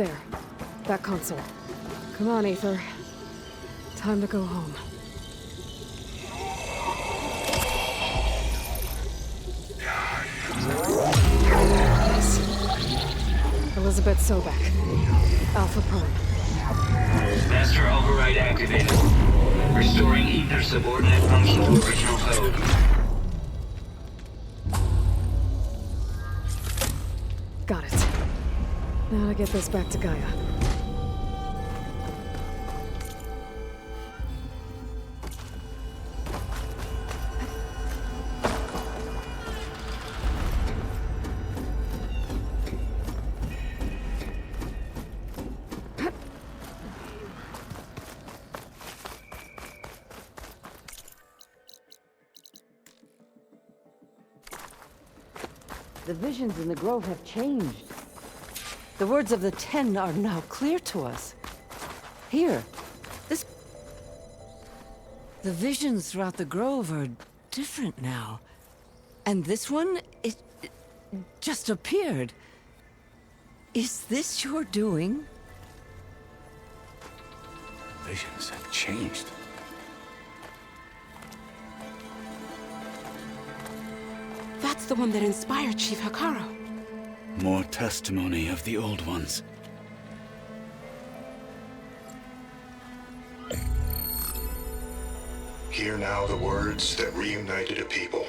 There. That console. Come on, Aether. Time to go home. Yes. Elizabeth Sobek. Alpha Prime. Master override activated. Restoring Aether subordinate function to original code. Got it. Now to get this back to Gaia. The visions in the grove have changed. The words of the Ten are now clear to us. Here, this... The visions throughout the grove are different now. And this one, it just appeared. Is this your doing? Visions have changed. That's the one that inspired Chief Hikaru. More testimony of the old ones. Hear now the words that reunited a people.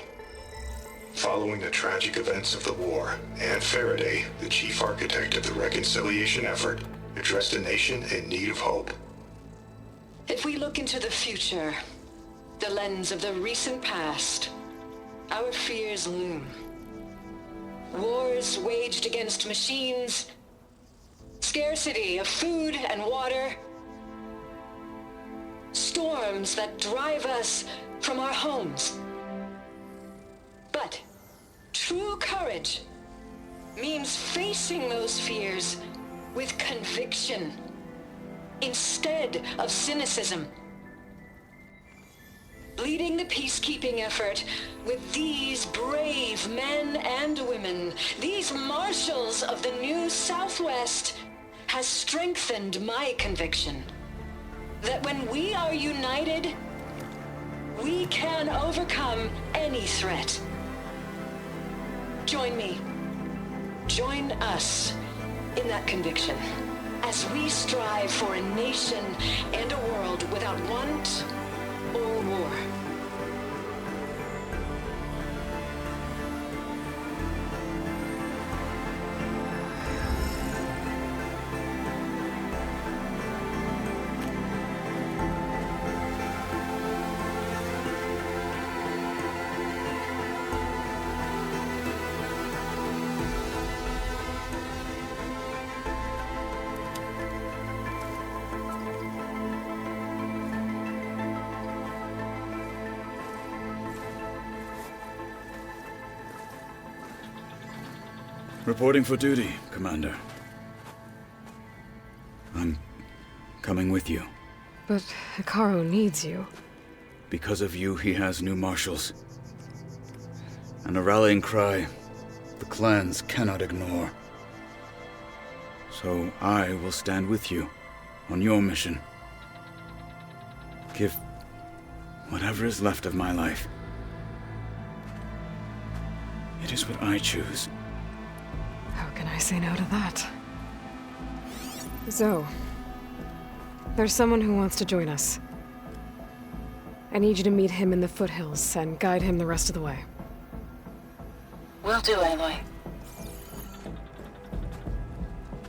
Following the tragic events of the war, Anne Faraday, the chief architect of the reconciliation effort, addressed a nation in need of hope. If we look into the future, the lens of the recent past, our fears loom. Wars waged against machines, scarcity of food and water, storms that drive us from our homes. But true courage means facing those fears with conviction instead of cynicism. Leading the peacekeeping effort with these brave men and women, these marshals of the new Southwest, has strengthened my conviction that when we are united, we can overcome any threat. Join me. Join us in that conviction as we strive for a nation and a world without want or war. Reporting for duty, Commander. I'm coming with you. But Hikaru needs you. Because of you, he has new marshals. And a rallying cry the clans cannot ignore. So I will stand with you on your mission. Give whatever is left of my life. It is what I choose. How can I say no to that? Zoe, there's someone who wants to join us. I need you to meet him in the foothills and guide him the rest of the way. Will do, Aloy.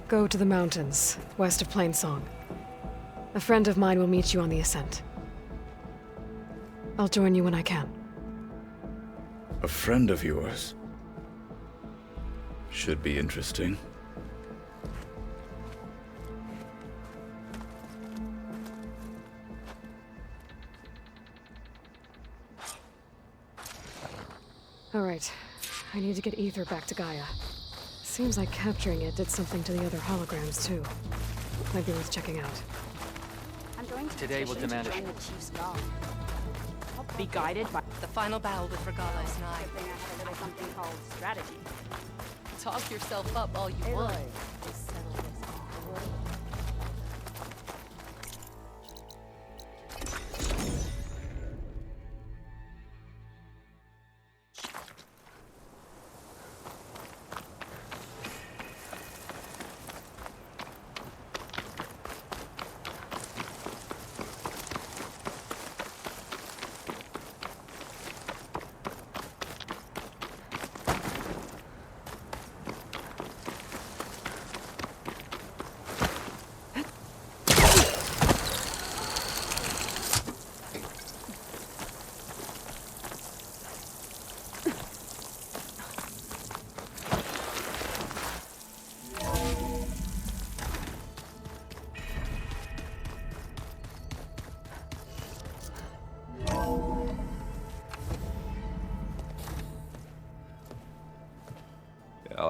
Go to the mountains, west of Plainsong. A friend of mine will meet you on the ascent. I'll join you when I can. A friend of yours? Should be interesting. All right. I need to get Aether back to Gaia. Seems like capturing it did something to the other holograms, too. Might be worth checking out. I'm going to Today we'll demand join the Chief's guard. Be guided by The final battle with Regala is nigh. something I had a little something called strategy. Talk yourself up all you want.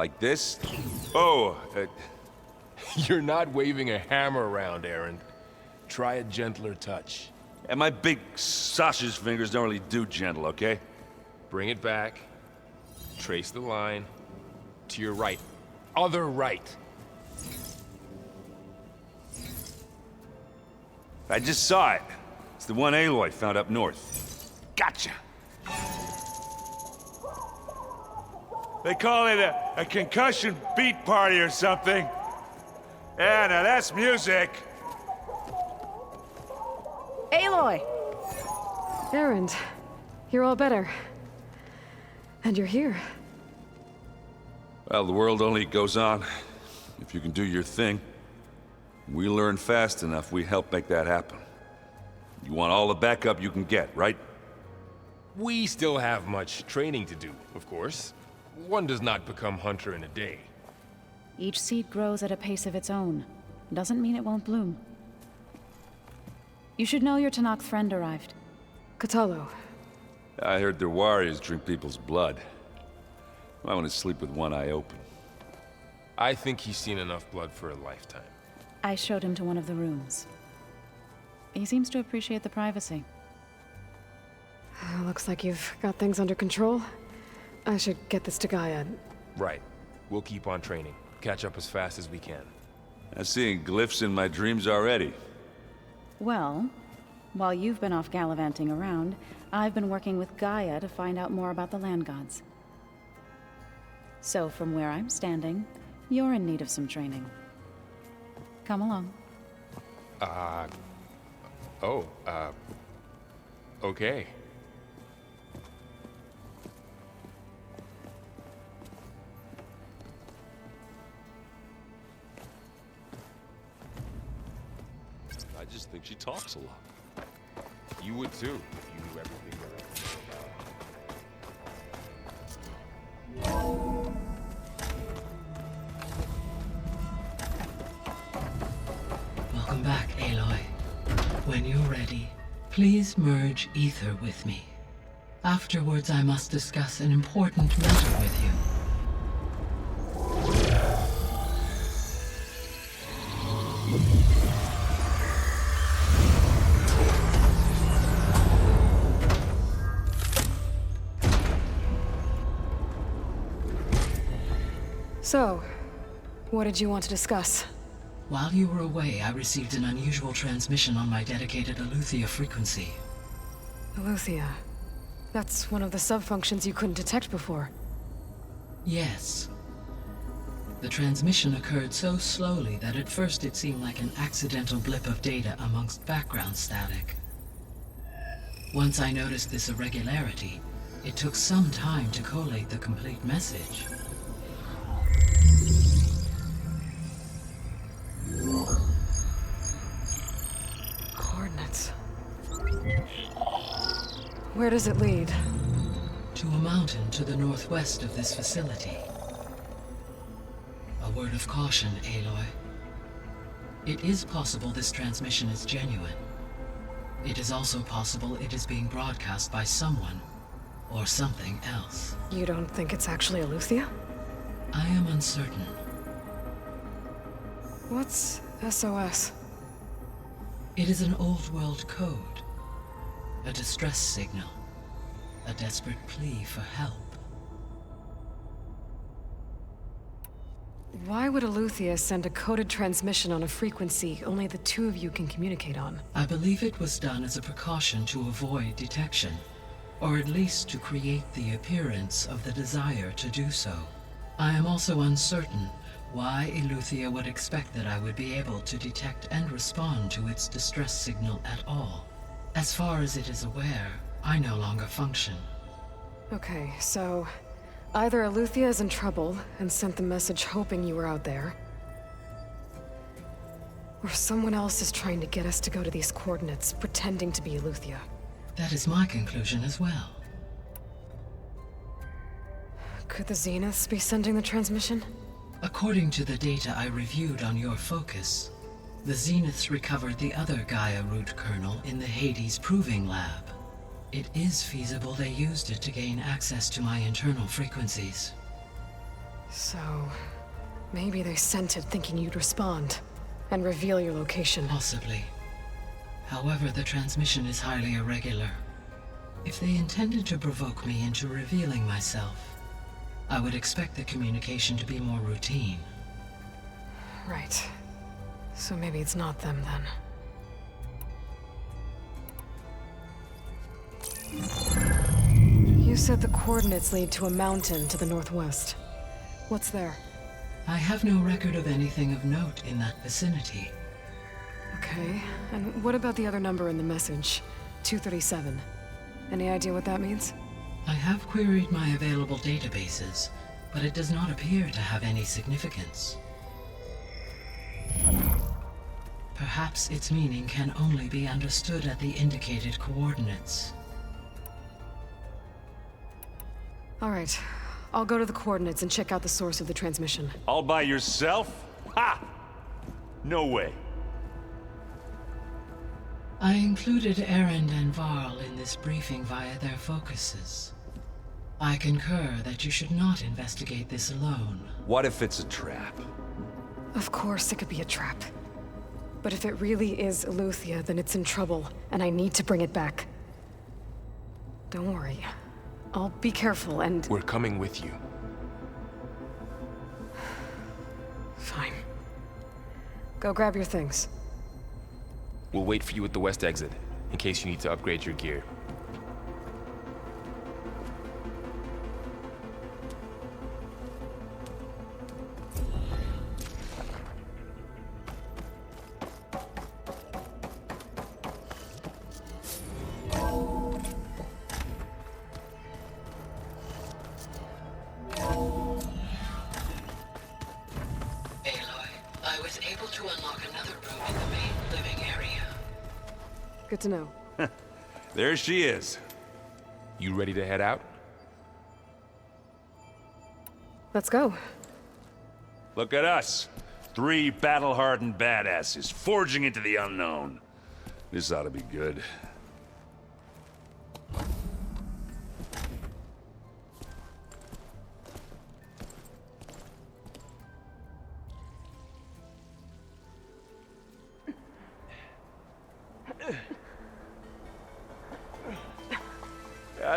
Like this? Oh, You're not waving a hammer around, Aaron. Try a gentler touch. and my big sausage fingers don't really do gentle, okay? Bring it back. Trace the line. To your right. Other right. I just saw it. It's the one Aloy found up north. Gotcha! They call it a concussion beat party or something. Yeah, now that's music. Aloy! Aaron, you're all better. And you're here. Well, the world only goes on if you can do your thing. We learn fast enough, we help make that happen. You want all the backup you can get, right? We still have much training to do, of course. One does not become hunter in a day. Each seed grows at a pace of its own. Doesn't mean it won't bloom. You should know your Tanakh friend arrived. Katalo. I heard their warriors drink people's blood. I want to sleep with one eye open. I think he's seen enough blood for a lifetime. I showed him to one of the rooms. He seems to appreciate the privacy. Looks like you've got things under control. I should get this to Gaia. Right. We'll keep on training. Catch up as fast as we can. I'm seeing glyphs in my dreams already. Well, while you've been off gallivanting around, I've been working with Gaia to find out more about the land gods. So from where I'm standing, you're in need of some training. Come along. Okay. I just think she talks a lot. You would too, if you knew everything there is. Welcome back, Aloy. When you're ready, please merge ether with me. Afterwards, I must discuss an important matter with you. So, what did you want to discuss? While you were away, I received an unusual transmission on my dedicated Aletheia frequency. Aletheia. That's one of the sub-functions you couldn't detect before. Yes. The transmission occurred so slowly that at first it seemed like an accidental blip of data amongst background static. Once I noticed this irregularity, it took some time to collate the complete message. Coordinates. Where does it lead? To a mountain to the northwest of this facility. A word of caution, Aloy. It is possible this transmission is genuine. It is also possible it is being broadcast by someone or something else. You don't think it's actually Aletheia? I am uncertain. What's SOS? It is an old-world code. A distress signal. A desperate plea for help. Why would Aletheia send a coded transmission on a frequency only the two of you can communicate on? I believe it was done as a precaution to avoid detection, or at least to create the appearance of the desire to do so. I am also uncertain why Aletheia would expect that I would be able to detect and respond to its distress signal at all. As far as it is aware, I no longer function. Okay, so either Aletheia is in trouble and sent the message hoping you were out there, or someone else is trying to get us to go to these coordinates, pretending to be Aletheia. That is my conclusion as well. Could the Zeniths be sending the transmission? According to the data I reviewed on your focus, the Zeniths recovered the other Gaia root kernel in the Hades Proving Lab. It is feasible they used it to gain access to my internal frequencies. So, maybe they sent it thinking you'd respond and reveal your location. Possibly. However, the transmission is highly irregular. If they intended to provoke me into revealing myself, I would expect the communication to be more routine. Right. So maybe it's not them then. You said the coordinates lead to a mountain to the northwest. What's there? I have no record of anything of note in that vicinity. Okay, and what about the other number in the message? 237. Any idea what that means? I have queried my available databases, but it does not appear to have any significance. Perhaps its meaning can only be understood at the indicated coordinates. All right, I'll go to the coordinates and check out the source of the transmission. All by yourself? Ha! No way. I included Erend and Varl in this briefing via their focuses. I concur that you should not investigate this alone. What if it's a trap? Of course it could be a trap. But if it really is Eleuthia, then it's in trouble, and I need to bring it back. Don't worry. I'll be careful and... We're coming with you. Fine. Go grab your things. We'll wait for you at the west exit, in case you need to upgrade your gear. Good to know. There she is. You ready to head out? Let's go. Look at us. 3 battle-hardened badasses forging into the unknown. This ought to be good.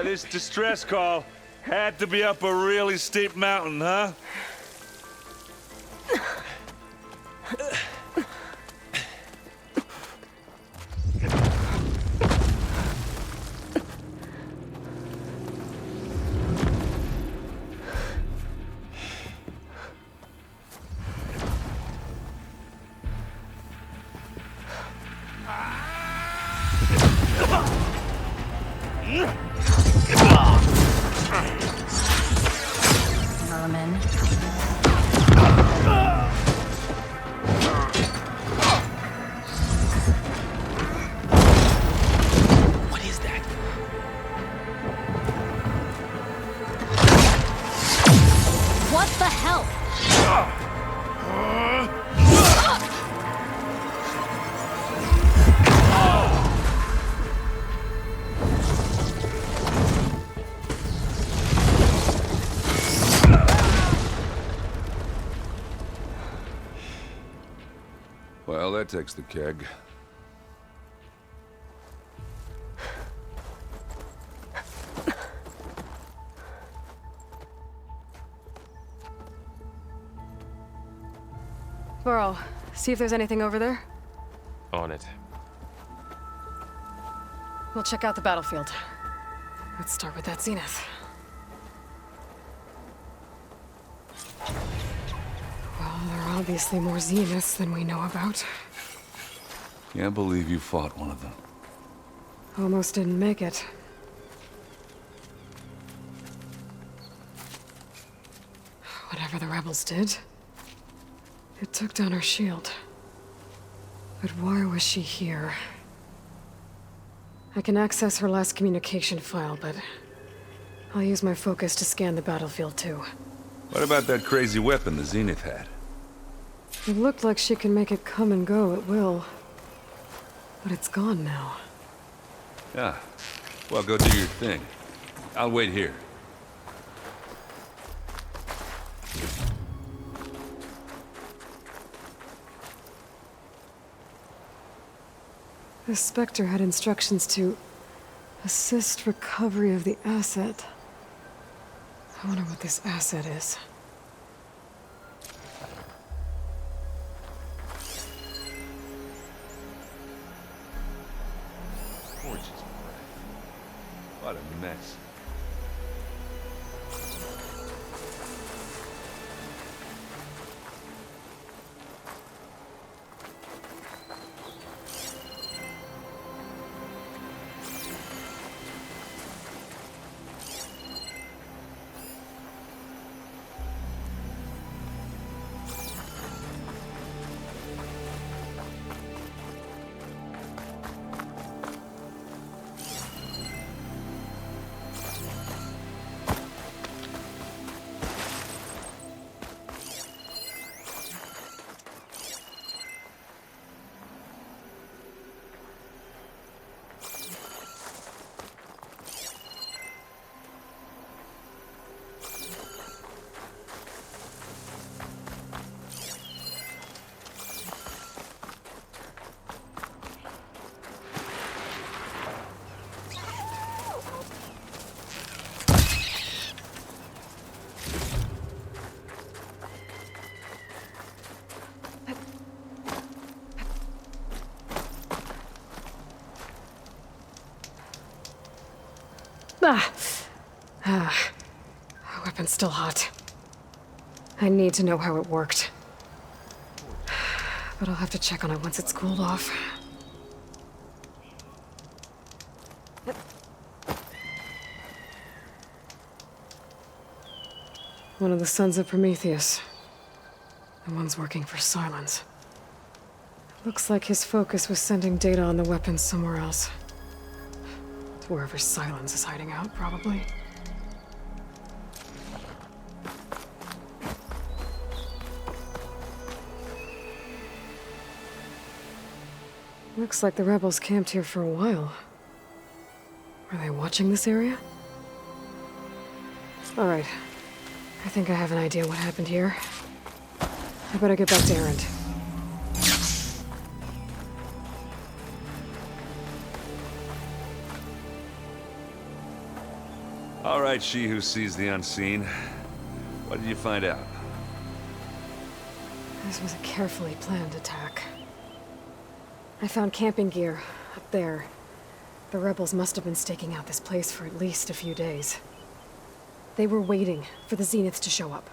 This distress call had to be up a really steep mountain, huh? Well, that takes the keg. Varl, see if there's anything over there. On it. We'll check out the battlefield. Let's start with that zenith. Well, there are obviously more zeniths than we know about. Can't believe you fought one of them. Almost didn't make it. Whatever the rebels did, it took down her shield. But why was she here? I can access her last communication file, but I'll use my focus to scan the battlefield too. What about that crazy weapon the Zenith had? It looked like she can make it come and go at will. But it's gone now. Yeah. Well, go do your thing. I'll wait here. The Spectre had instructions to assist recovery of the asset. I wonder what this asset is. Gorgeous. What a mess. Weapon's still hot. I need to know how it worked. But I'll have to check on it once it's cooled off. One of the sons of Prometheus. The one's working for Silence. Looks like his focus was sending data on the weapons somewhere else. To wherever Silence is hiding out, probably. Looks like the rebels camped here for a while. Are they watching this area? All right. I think I have an idea what happened here. I better get back to Erend. All right, she who sees the unseen. What did you find out? This was a carefully planned attack. I found camping gear up there. The rebels must have been staking out this place for at least a few days. They were waiting for the Zeniths to show up.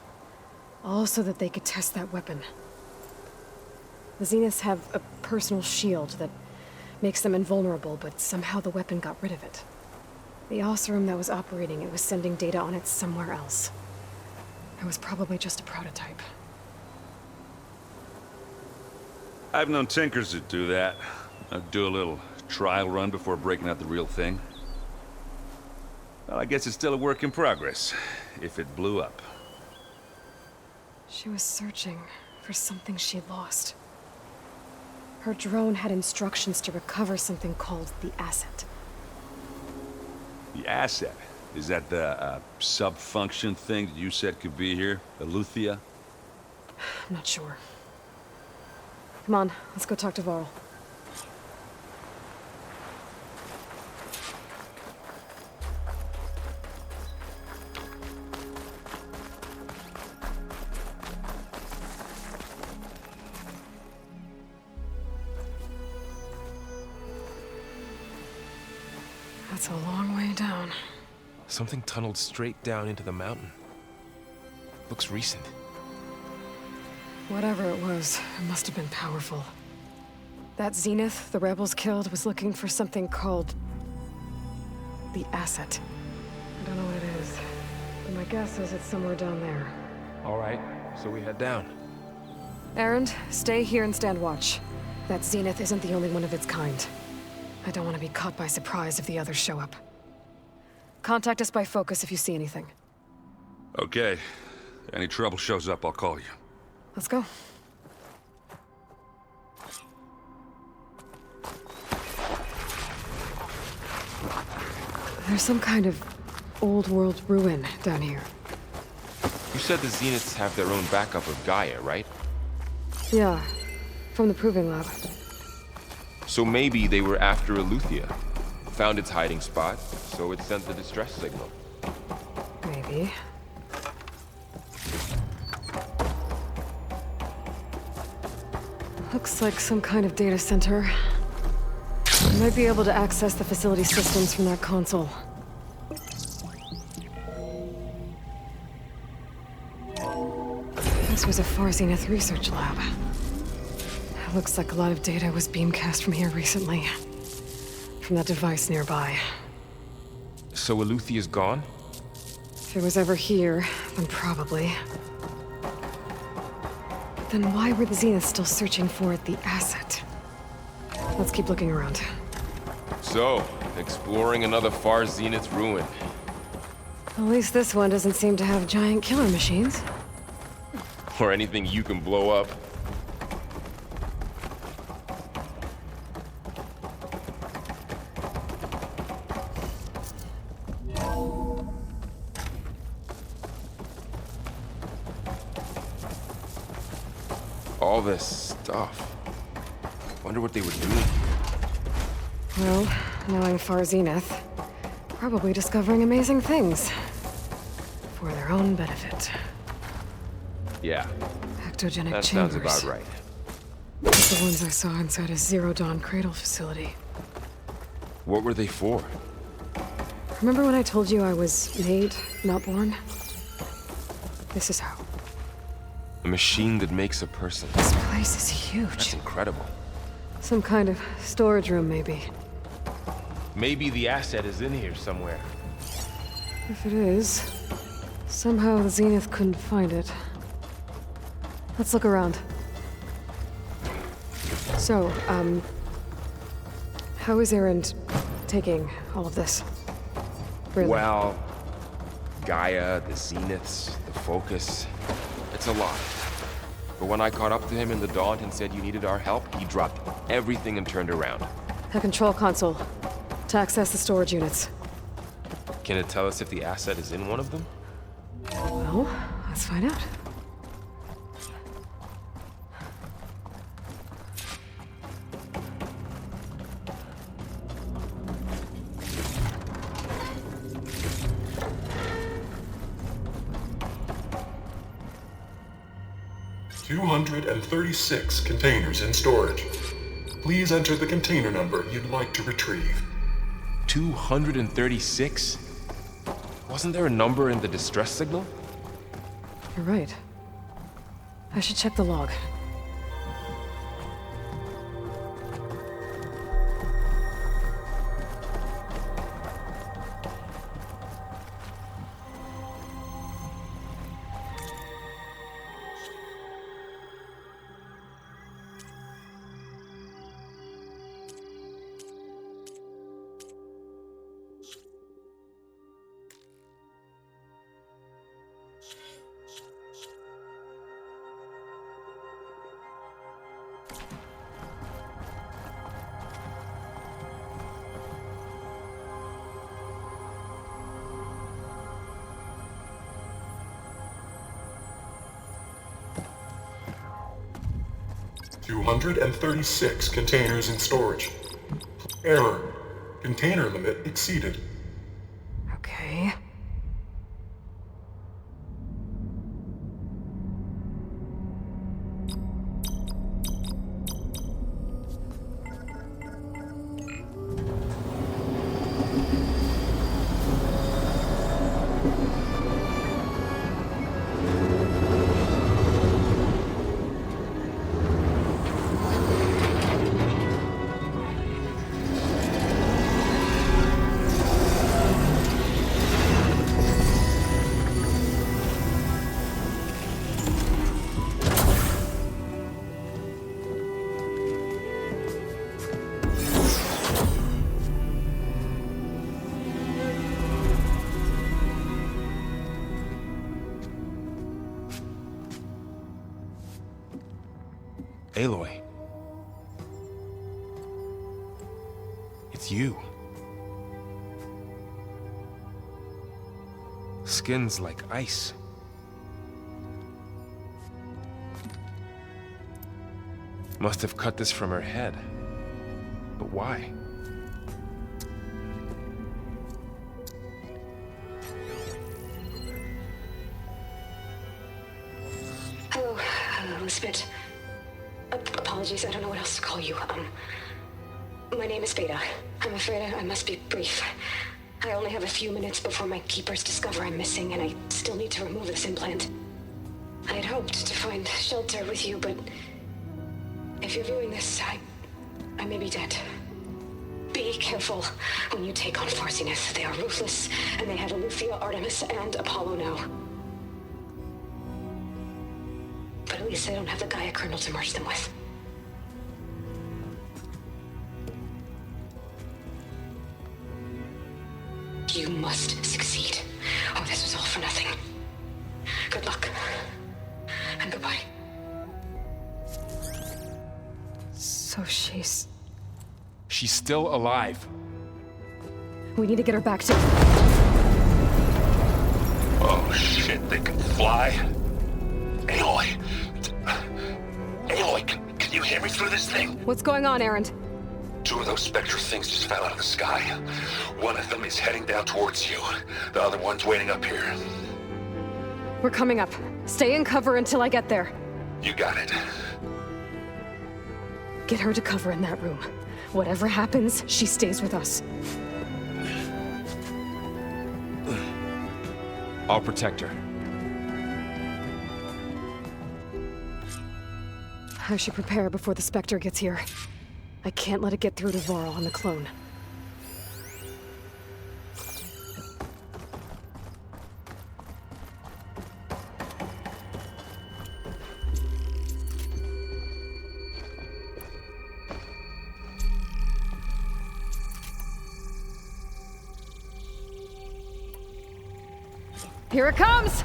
All so that they could test that weapon. The Zeniths have a personal shield that makes them invulnerable, but somehow the weapon got rid of it. The Oseram that was operating it was sending data on it somewhere else. It was probably just a prototype. I've known tinkers that do that. I'd do a little trial run before breaking out the real thing. Well, I guess it's still a work in progress, if it blew up. She was searching for something she lost. Her drone had instructions to recover something called the asset. The asset? Is that the sub-function thing that you said could be here? Eleuthia? I'm not sure. Come on, let's go talk to Varl. That's a long way down. Something tunneled straight down into the mountain. Looks recent. Whatever it was, it must have been powerful. That Zenith the rebels killed was looking for something called the asset. I don't know what it is, but my guess is it's somewhere down there. All right, so we head down. Erend, stay here and stand watch. That Zenith isn't the only one of its kind. I don't want to be caught by surprise if the others show up. Contact us by focus if you see anything. Okay. Any trouble shows up, I'll call you. Let's go. There's some kind of old-world ruin down here. You said the Zeniths have their own backup of Gaia, right? Yeah, from the Proving Lab. So maybe they were after Eleuthia. Found its hiding spot, so it sent the distress signal. Maybe. Looks like some kind of data center. I might be able to access the facility systems from that console. This was a Far Zenith research lab. Looks like a lot of data was beamcast from here recently. From that device nearby. So Eleuthia's gone? If it was ever here, then probably. But then why were the Zeniths still searching for the asset? Let's keep looking around. So, exploring another Far Zenith ruin. At least this one doesn't seem to have giant killer machines. Or anything you can blow up. All this stuff. Wonder what they were doing. Well, knowing Far Zenith, probably discovering amazing things. For their own benefit. Yeah. Ectogenic That chambers. sounds about right. Like the ones I saw inside a Zero Dawn CRADLE facility. What were they for? Remember when I told you I was made, not born? This is how. A machine that makes a person. This place is huge. That's incredible. Some kind of storage room, maybe. Maybe the asset is in here somewhere. If it is, somehow the Zenith couldn't find it. Let's look around. So, how is Erend taking all of this? Really? Well, Gaia, the Zeniths, the Focus. It's a lot. But when I caught up to him in the Daunt and said you needed our help, he dropped everything and turned around. The control console. To access the storage units. Can it tell us if the asset is in one of them? Well, let's find out. $236 containers in storage. Please enter the container number you'd like to retrieve. 236? Wasn't there a number in the distress signal? You're right. I should check the log. $236 containers in storage. Error. Container limit exceeded. Okay. Aloy. It's you. Skin's like ice. Must have cut this from her head. Why? Hello, Elizabeth. Apologies, I don't know what else to call you. My name is Beta. I'm afraid I must be brief. I only have a few minutes before my keepers discover I'm missing, and I still need to remove this implant. I had hoped to find shelter with you, but if you're viewing this, I may be dead. Be careful when you take on Farsiness. They are ruthless, and they have Eleuthia, Artemis, and Apollo now. But at least they don't have the Gaia kernel to merge them with. You must succeed, or this was all for nothing. Good luck, and goodbye. So she's... She's still alive. We need to get her back to... Oh shit, they can fly? Aloy! Aloy, can you hear me through this thing? What's going on, Erend? 2 of those spectral things just fell out of the sky. One of them is heading down towards you. The other one's waiting up here. We're coming up. Stay in cover until I get there. You got it. Get her to cover in that room. Whatever happens, she stays with us. I'll protect her. I should prepare before the Spectre gets here. I can't let it get through to Varl on the clone. Here it comes!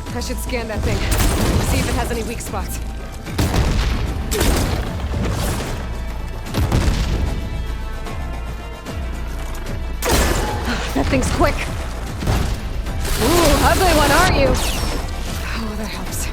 I should scan that thing. See if it has any weak spots. That thing's quick. Ooh, ugly one, aren't you? Oh, that helps.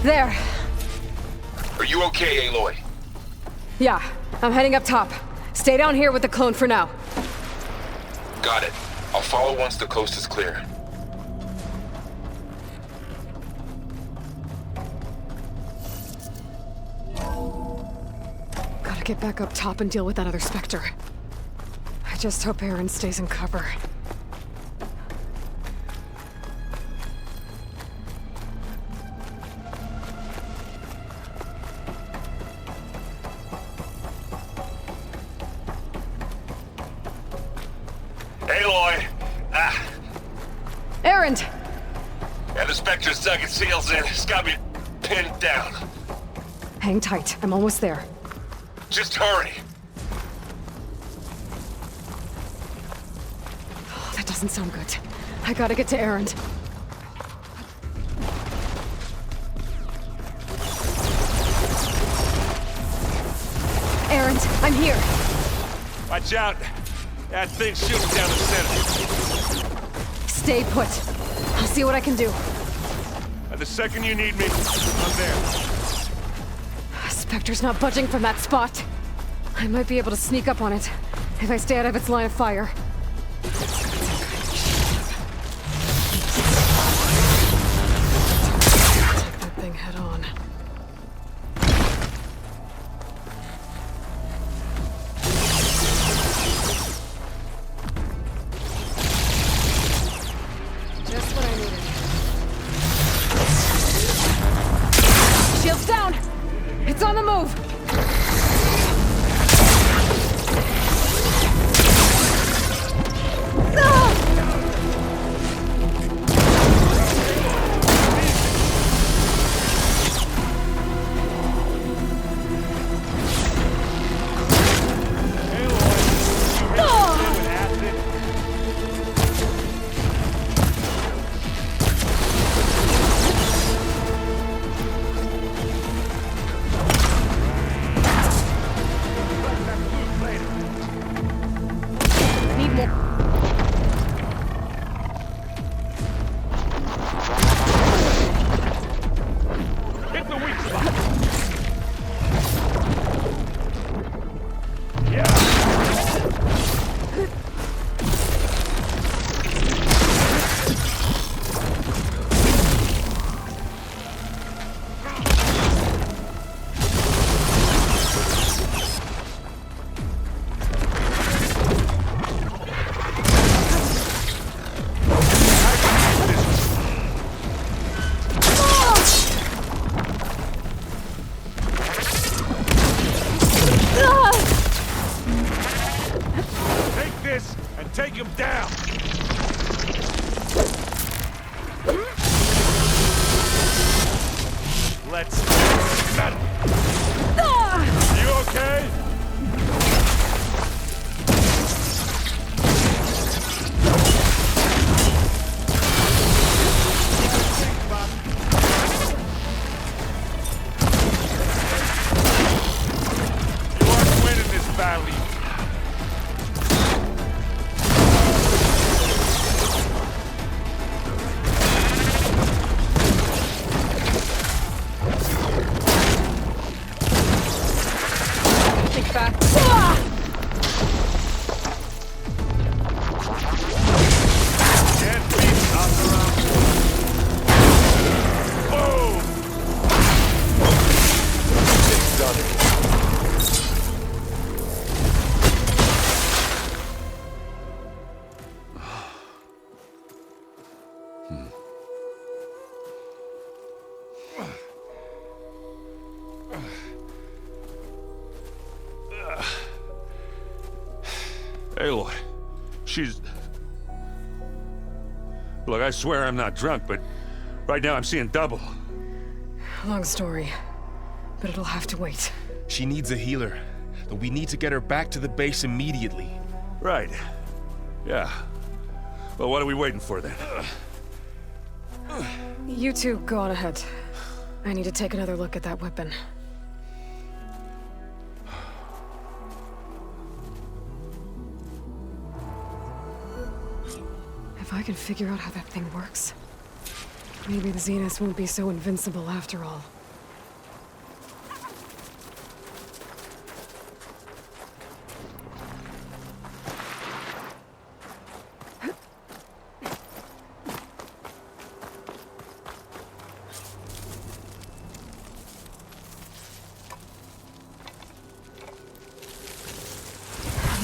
There. Are you okay, Aloy? Yeah, I'm heading up top. Stay down here with the clone for now. Got it. I'll follow once the coast is clear. Gotta get back up top and deal with that other Spectre. I just hope Aaron stays in cover. Aloy! Aaron! And the Spectre's dug its heels in. It's got me pinned down. Hang tight. I'm almost there. Just hurry. Oh, that doesn't sound good. I gotta get to Aaron. Aaron, I'm here. Watch out. That thing's shooting down the center. Stay put. I'll see what I can do. The second you need me, I'm there. Spectre's not budging from that spot. I might be able to sneak up on it if I stay out of its line of fire. Take that thing head on. Just what I needed. Shields down! It's on the move! Take him down! Let's settle. You okay? You aren't winning this battle. Aloy, she's... Look, I swear I'm not drunk, but right now I'm seeing double. Long story, but it'll have to wait. She needs a healer, but we need to get her back to the base immediately. Right. Yeah. Well, what are we waiting for then? You two go on ahead. I need to take another look at that weapon. If I can figure out how that thing works, maybe the Zeniths won't be so invincible after all.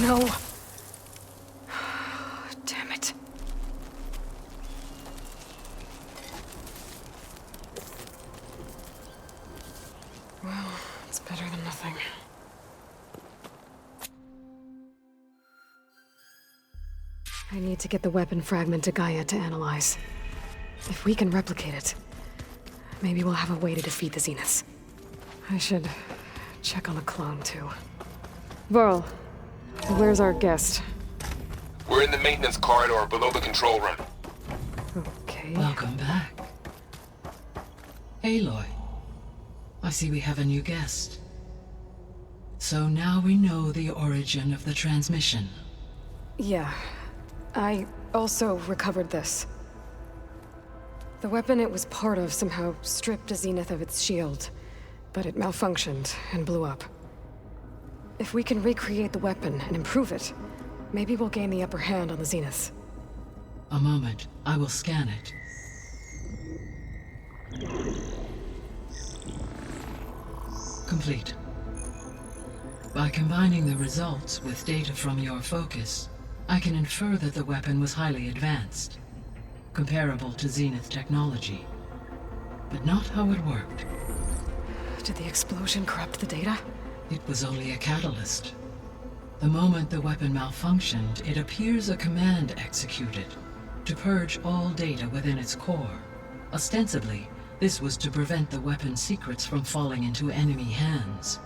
no. Damn it. Well, it's better than nothing. I need to get the weapon fragment to Gaia to analyze. If we can replicate it, maybe we'll have a way to defeat the Zeniths. I should check on the clone, too. Varl, where's our guest? We're in the maintenance corridor below the control room. Okay. Welcome back. Aloy, I see we have a new guest. So now we know the origin of the transmission. Yeah. I also recovered this. The weapon it was part of somehow stripped a Zenith of its shield, but it malfunctioned and blew up. If we can recreate the weapon and improve it, maybe we'll gain the upper hand on the Zeniths. A moment, I will scan it. Complete. By combining the results with data from your focus, I can infer that the weapon was highly advanced, comparable to Zenith technology, but not how it worked. Did the explosion corrupt the data? It was only a catalyst. The moment the weapon malfunctioned, it appears a command executed to purge all data within its core. Ostensibly, this was to prevent the weapon's secrets from falling into enemy hands.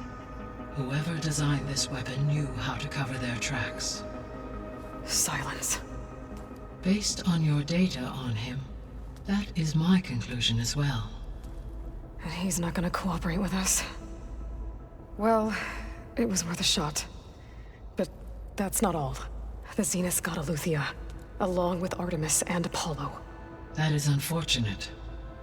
Whoever designed this weapon knew how to cover their tracks. Silence. Based on your data on him, that is my conclusion as well. And he's not gonna cooperate with us. Well, it was worth a shot. But that's not all. The Zeniths got Eleuthia, along with Artemis and Apollo. That is unfortunate.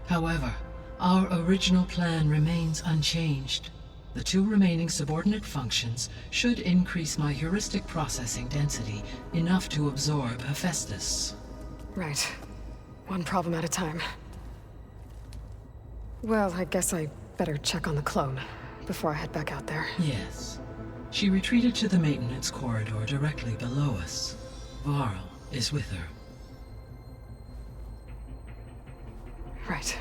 However, our original plan remains unchanged. The two remaining subordinate functions should increase my heuristic processing density enough to absorb Hephaestus. Right. One problem at a time. Well, I guess I better check on the clone before I head back out there. Yes. She retreated to the maintenance corridor directly below us. Varl is with her. Right.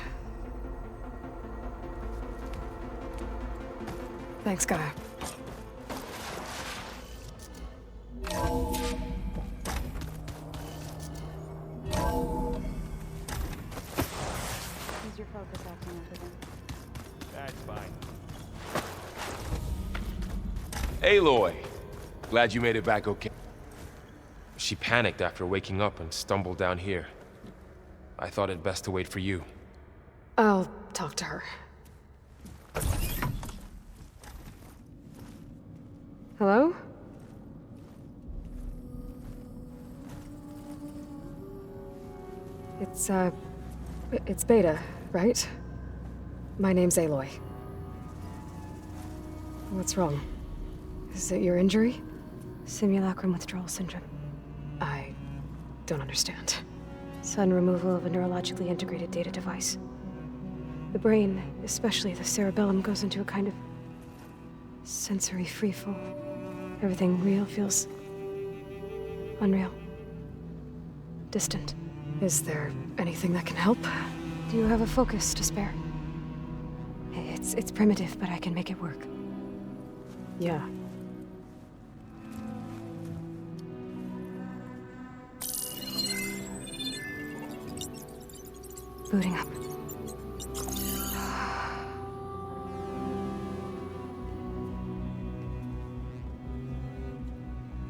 Thanks, Gaia. Is your focus acting up again? That's fine. Aloy! Glad you made it back okay. She panicked after waking up and stumbled down here. I thought it best to wait for you. I'll talk to her. Hello? It's Beta, right? My name's Aloy. What's wrong? Is it your injury? Simulacrum withdrawal syndrome. I don't understand. Sudden removal of a neurologically integrated data device. The brain, especially the cerebellum, goes into a kind of sensory freefall. Everything real feels unreal. Distant. Is there anything that can help? Do you have a focus to spare? It's primitive, but I can make it work. Yeah. Booting up.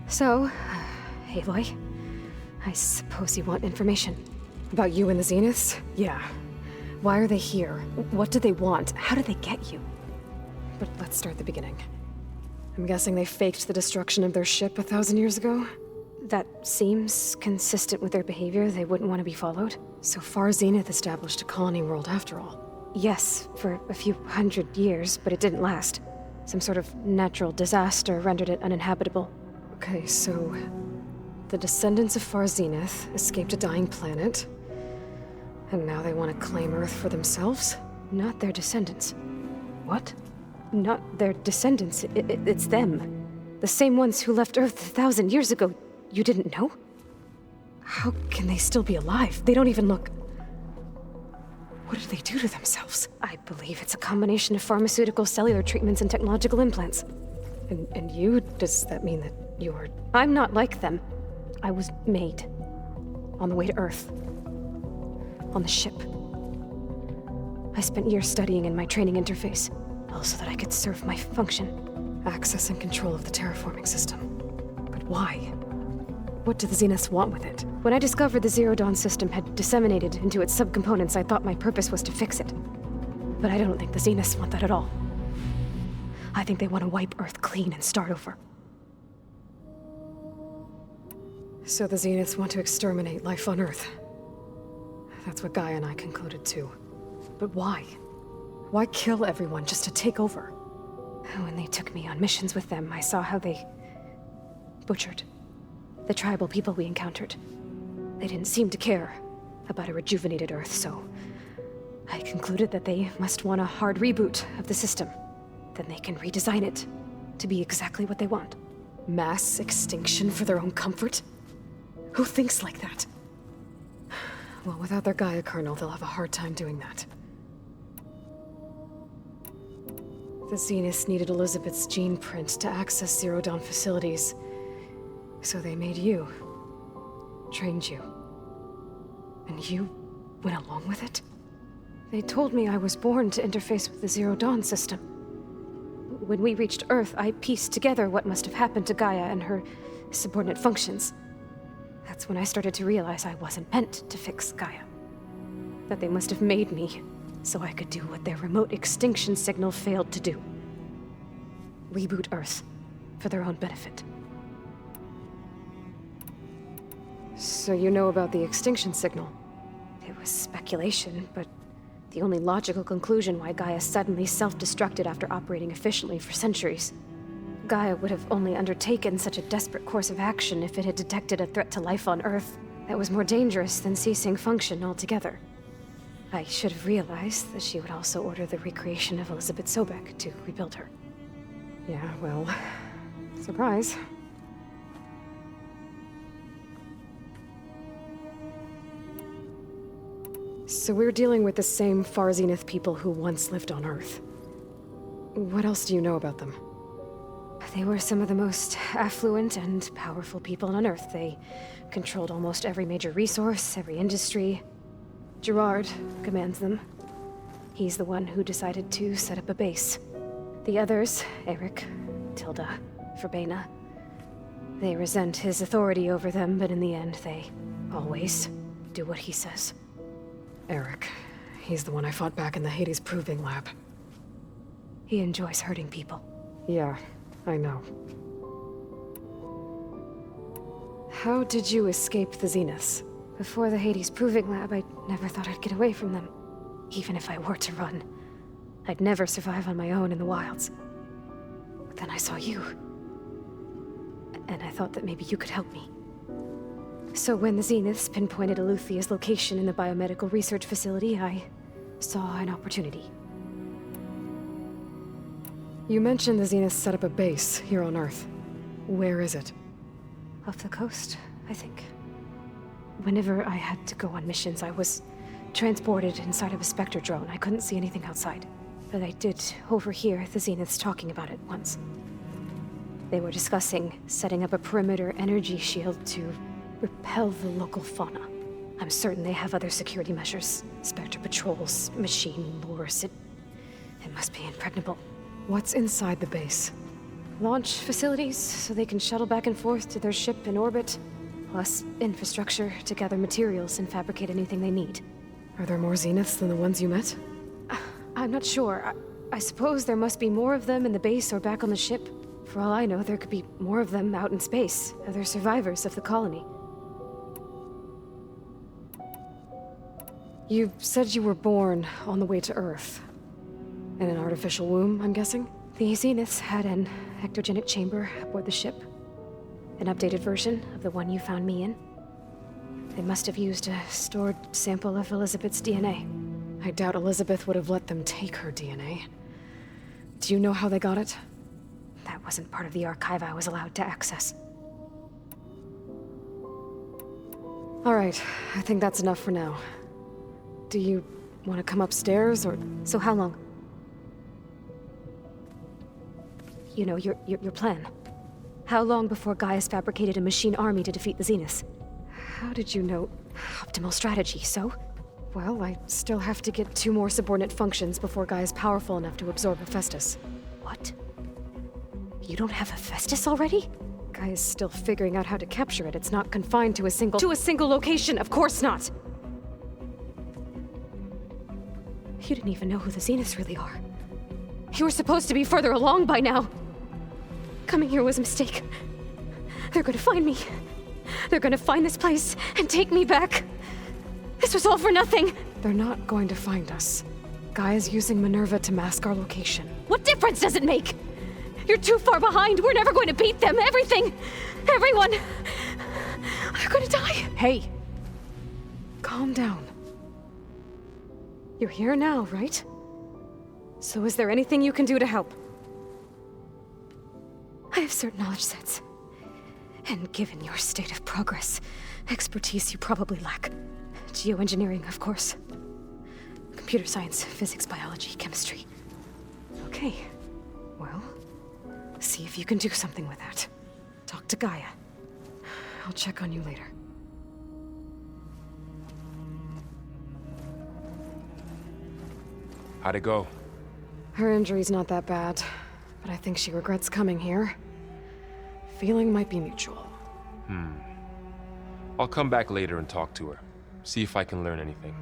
So, Aloy, I suppose you want information. About you and the Zeniths? Yeah. Why are they here? What do they want? How did they get you? But let's start at the beginning. I'm guessing they faked the destruction of their ship 1,000 years ago? That seems consistent with their behavior. They wouldn't want to be followed. So far, Zenith established a colony world after all. Yes, for a few hundred years, but it didn't last. Some sort of natural disaster rendered it uninhabitable. Okay, so the descendants of Far Zenith escaped a dying planet, and now they want to claim Earth for themselves? Not their descendants. What? Not their descendants. It's them. The same ones who left Earth 1,000 years ago. You didn't know? How can they still be alive? They don't even look... What did they do to themselves? I believe it's a combination of pharmaceutical, cellular treatments, and technological implants. And you? Does that mean that you're... I'm not like them. I was made. On the way to Earth. On the ship. I spent years studying in my training interface, all so that I could serve my function. Access and control of the terraforming system. But why? What do the Zeniths want with it? When I discovered the Zero Dawn system had disseminated into its subcomponents, I thought my purpose was to fix it. But I don't think the Zeniths want that at all. I think they want to wipe Earth clean and start over. So the Zeniths want to exterminate life on Earth. That's what Gaia and I concluded too. But why? Why kill everyone just to take over? When they took me on missions with them, I saw how they butchered the tribal people we encountered. They didn't seem to care about a rejuvenated Earth, so I concluded that they must want a hard reboot of the system. Then they can redesign it to be exactly what they want. Mass extinction for their own comfort? Who thinks like that? Well, without their Gaia kernel, they'll have a hard time doing that. The Zeniths needed Elizabeth's gene print to access Zero Dawn facilities. So they made you. Trained you. And you went along with it? They told me I was born to interface with the Zero Dawn system. When we reached Earth, I pieced together what must have happened to Gaia and her subordinate functions. That's when I started to realize I wasn't meant to fix Gaia. That they must have made me so I could do what their remote extinction signal failed to do. Reboot Earth for their own benefit. So you know about the extinction signal? It was speculation, but the only logical conclusion why Gaia suddenly self-destructed after operating efficiently for centuries. Gaia would have only undertaken such a desperate course of action if it had detected a threat to life on Earth that was more dangerous than ceasing function altogether. I should have realized that she would also order the recreation of Elizabeth Sobek to rebuild her. Yeah, well, surprise. So we're dealing with the same Far Zenith people who once lived on Earth. What else do you know about them? They were some of the most affluent and powerful people on Earth. They controlled almost every major resource, every industry. Gerard commands them. He's the one who decided to set up a base. The others, Eric, Tilda, Verbena, they resent his authority over them, but in the end, they always do what he says. Eric. He's the one I fought back in the Hades Proving Lab. He enjoys hurting people. Yeah, I know. How did you escape the Zeniths? Before the Hades Proving Lab, I never thought I'd get away from them. Even if I were to run, I'd never survive on my own in the wilds. But then I saw you. And I thought that maybe you could help me. So when the Zeniths pinpointed Eluthia's location in the biomedical research facility, I saw an opportunity. You mentioned the Zeniths set up a base here on Earth. Where is it? Off the coast, I think. Whenever I had to go on missions, I was transported inside of a Spectre drone. I couldn't see anything outside. But I did overhear the Zeniths talking about it once. They were discussing setting up a perimeter energy shield to repel the local fauna. I'm certain they have other security measures. Spectre patrols, machine lures. It must be impregnable. What's inside the base? Launch facilities, so they can shuttle back and forth to their ship in orbit. Plus infrastructure to gather materials and fabricate anything they need. Are there more Zeniths than the ones you met? I'm not sure. I suppose there must be more of them in the base or back on the ship. For all I know, there could be more of them out in space, other survivors of the colony. You said you were born on the way to Earth. In an artificial womb, I'm guessing? The Zeniths had an ectogenic chamber aboard the ship. An updated version of the one you found me in. They must have used a stored sample of Elizabeth's DNA. I doubt Elizabeth would have let them take her DNA. Do you know how they got it? That wasn't part of the archive I was allowed to access. All right, I think that's enough for now. Do you want to come upstairs, or... So how long? You know, your plan. How long before Gaia's fabricated a machine army to defeat the Zeniths? How did you know? Optimal strategy, so? Well, I still have to get 2 more subordinate functions before Gaia's powerful enough to absorb Hephaestus. What? You don't have Hephaestus already? Gaia's still figuring out how to capture it. It's not confined to a single location, of course not! You didn't even know who the Zeniths really are. You were supposed to be further along by now! Coming here was a mistake. They're gonna find me. They're gonna find this place and take me back. This was all for nothing! They're not going to find us. Gaia's using Minerva to mask our location. What difference does it make? You're too far behind. We're never going to beat them. Everything, everyone, they're gonna die. Hey, calm down. You're here now, right? So is there anything you can do to help? I have certain knowledge sets. And given your state of progress, expertise you probably lack. Geoengineering, of course. Computer science, physics, biology, chemistry. Okay, well, see if you can do something with that. Talk to Gaia. I'll check on you later. How'd it go? Her injury's not that bad, but I think she regrets coming here. Feeling might be mutual. I'll come back later and talk to her. See if I can learn anything.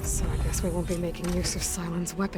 So I guess we won't be making use of Sylens' weapon.